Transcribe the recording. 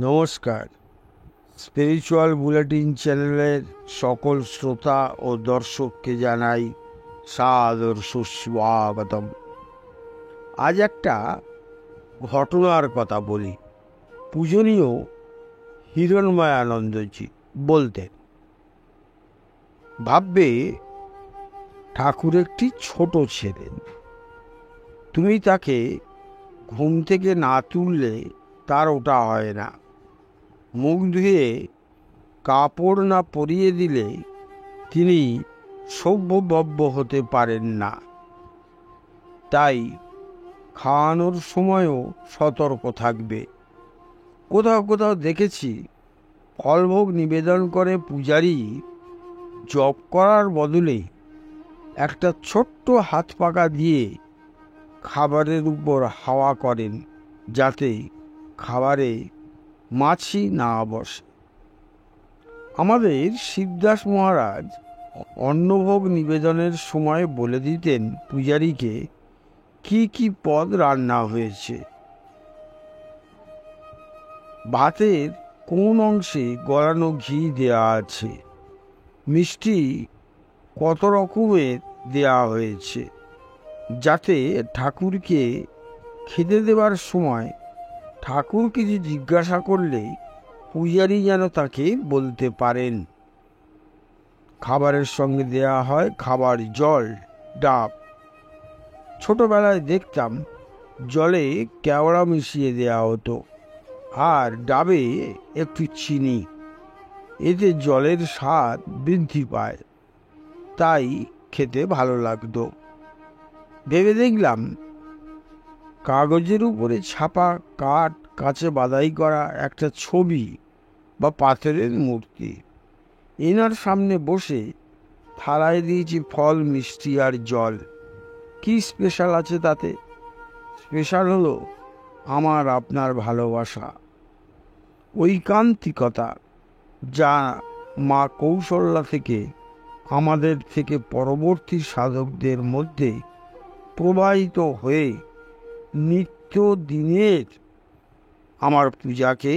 নমস্কার। Spiritual bulletin চ্যানেলের সকল শ্রোতা ও দর্শককে জানাই সাদর সুস্বাগতম। আজ একটা ঘটনার কথা বলি। পূজনীয় হিরণময়ানন্দজি বলতেন, ভাববে ঠাকুর একটি ছোট ছেলে, তুমি তাকে ঘুম থেকে না তুললে তার ওটা হয় না। মুখ ধুয়ে কাপড় না পরিয়ে দিলে তিনি সভ্যবব্য হতে পারেন না। তাই খাওয়ানোর সময়ও সতর্ক থাকবে। কোথাও কোথাও দেখেছি ফলভোগ নিবেদন করে পূজারী জপ করার বদলে একটা ছোট্ট হাত পাকা দিয়ে খাবারের উপর হাওয়া করেন, যাতে খাবারে মাছি না বসে। আমাদের শিবদাস মহারাজ অন্নভোগ নিবেদনের সময় বলে দিতেন পূজারীকে কি কি পদ রান্না হয়েছে, ভাতের কোন অংশে গলানো ঘি দেয়া আছে, মিষ্টি কত রকমের দেয়া হয়েছে, যাতে ঠাকুরকে খেতে দেবার সময় ঠাকুর কিছু জিজ্ঞাসা করলে পূজারী যেন তাকে বলতে পারেন। খাবারের সঙ্গে দেয়া হয় খাবার জল, ডাব। ছোটবেলায় দেখতাম জলে কেওড়া মিশিয়ে দেয়া হতো আর ডাবে একটু চিনি। এতে জলের স্বাদ বৃদ্ধি পায়, তাই খেতে ভালো লাগতো। ভেবে দেখলাম কাগজের উপরে ছাপা কাঁচে বাদাই করা একটা ছবি বা পাথরের মূর্তি, এনার সামনে বসে থালায় দিয়েছি ফল, মিষ্টি আর জল। কি স্পেশাল আছে তাতে? স্পেশাল হলো আমার আপনার ভালোবাসা, ঐকান্তিকতা, যা মা কৌশল্যা থেকে আমাদের থেকে পরবর্তী সাধকদের মধ্যে প্রবাহিত হয়ে নিত্য দিনের আমার পূজাকে